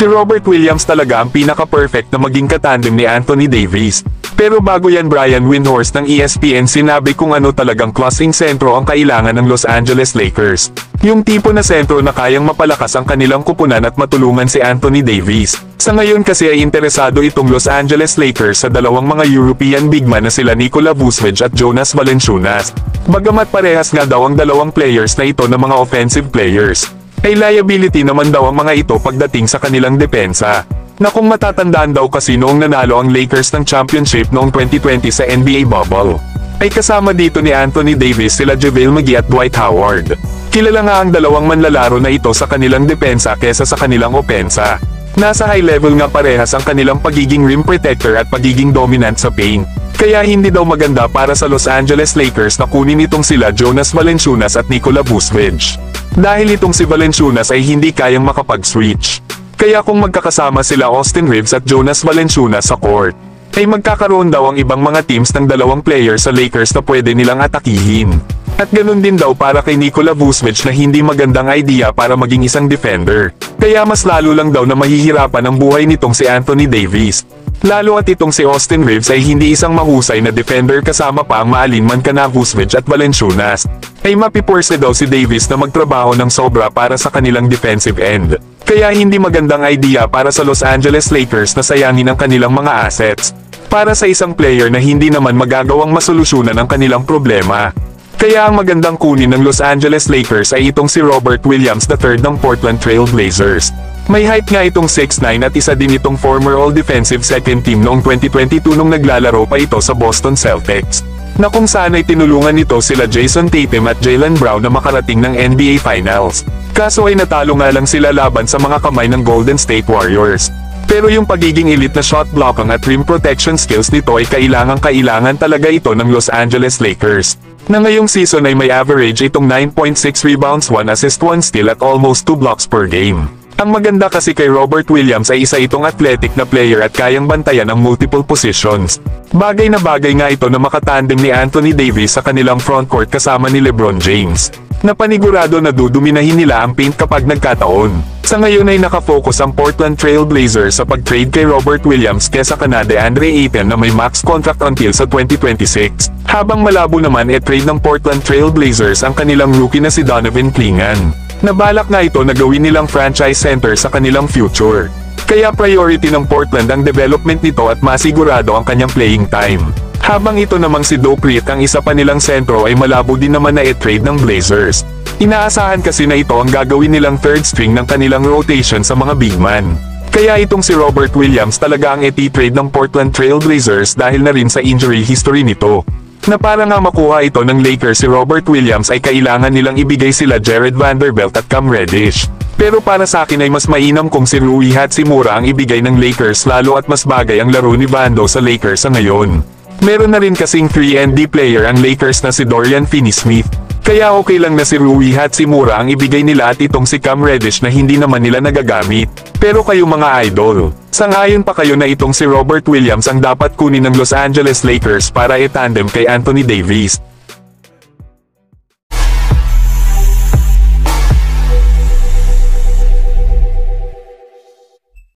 Si Robert Williams talaga ang pinaka-perfect na maging katandem ni Anthony Davis. Pero bago yan, Brian Windhorst ng ESPN sinabi kung ano talagang klaseng sentro ang kailangan ng Los Angeles Lakers. Yung tipo na sentro na kayang mapalakas ang kanilang kupunan at matulungan si Anthony Davis. Sa ngayon kasi ay interesado itong Los Angeles Lakers sa dalawang mga European big man na sila Nikola Vucevic at Jonas Valanciunas. Bagamat parehas nga daw ang dalawang players na ito na mga offensive players, ay liability naman daw ang mga ito pagdating sa kanilang depensa. Na kung matatandaan daw kasi noong nanalo ang Lakers ng championship noong 2020 sa NBA bubble, ay kasama dito ni Anthony Davis sila JaVale McGee at Dwight Howard. Kilala nga ang dalawang manlalaro na ito sa kanilang depensa kesa sa kanilang opensa. Nasa high level nga parehas ang kanilang pagiging rim protector at pagiging dominant sa paint. Kaya hindi daw maganda para sa Los Angeles Lakers na kunin itong sila Jonas Valanciunas at Nikola Vucevic. Dahil itong si Valanciunas ay hindi kayang makapag-switch. Kaya kung magkakasama sila Austin Reeves at Jonas Valanciunas sa court, ay magkakaroon daw ang ibang mga teams ng dalawang players sa Lakers na pwede nilang atakihin. At ganun din daw para kay Nikola Vucevic na hindi magandang idea para maging isang defender. Kaya mas lalo lang daw na mahihirapan ang buhay nitong si Anthony Davis. Lalo at itong si Austin Reeves ay hindi isang mahusay na defender kasama pa ang maalinman kana Vucevic at Valanciunas. Ay mapiporse daw si Davis na magtrabaho ng sobra para sa kanilang defensive end. Kaya hindi magandang idea para sa Los Angeles Lakers na sayangin ang kanilang mga assets para sa isang player na hindi naman magagawang masolusyonan ang kanilang problema. Kaya ang magandang kunin ng Los Angeles Lakers ay itong si Robert Williams III ng Portland Trail Blazers. May height nga itong 6'9" at isa din itong former All-Defensive Second Team noong 2022 nung naglalaro pa ito sa Boston Celtics, na kung saan ay tinulungan nito sila Jason Tatum at Jaylen Brown na makarating ng NBA Finals. Kaso ay natalo nga lang sila laban sa mga kamay ng Golden State Warriors. Pero yung pagiging elite na shot blocking at rim protection skills nito ay kailangan talaga ito ng Los Angeles Lakers, na ngayong season ay may average itong 9.6 rebounds, 1 assist, 1 steal at almost 2 blocks per game. Ang maganda kasi kay Robert Williams ay isa itong athletic na player at kayang bantayan ang multiple positions. Bagay na bagay nga ito na makatandem ni Anthony Davis sa kanilang frontcourt kasama ni LeBron James, na panigurado na duduminahin nila ang paint kapag nagkataon. Sa ngayon ay nakafocus ang Portland Trail Blazers sa pag-trade kay Robert Williams kesa kana DeAndre Ayton na may max contract until sa 2026. Habang malabo naman trade ng Portland Trail Blazers ang kanilang rookie na si Donovan Clingan. Nabalak na ito na gawin nilang franchise center sa kanilang future. Kaya priority ng Portland ang development nito at masigurado ang kanyang playing time. Habang ito namang si Doak Reed ang isa pa nilang sentro ay malabo din naman na trade ng Blazers. Inaasahan kasi na ito ang gagawin nilang third string ng kanilang rotation sa mga big man. Kaya itong si Robert Williams talaga ang trade ng Portland Trail Blazers dahil na rin sa injury history nito. Na para nga makuha ito ng Lakers si Robert Williams ay kailangan nilang ibigay sila Jared Vanderbilt at Cam Reddish. Pero para sa akin ay mas mainam kung si Rui Hachimura ang ibigay ng Lakers lalo at mas bagay ang laro ni Vando sa Lakers sa ngayon. Meron na rin kasing 3&D player ang Lakers na si Dorian Finney-Smith. Kaya okay lang na si Rui Hachimura ang ibigay nila at itong si Cam Reddish na hindi naman nila nagagamit. Pero kayo mga idol, sang-ayon pa kayo na itong si Robert Williams ang dapat kunin ng Los Angeles Lakers para i-tandem kay Anthony Davis?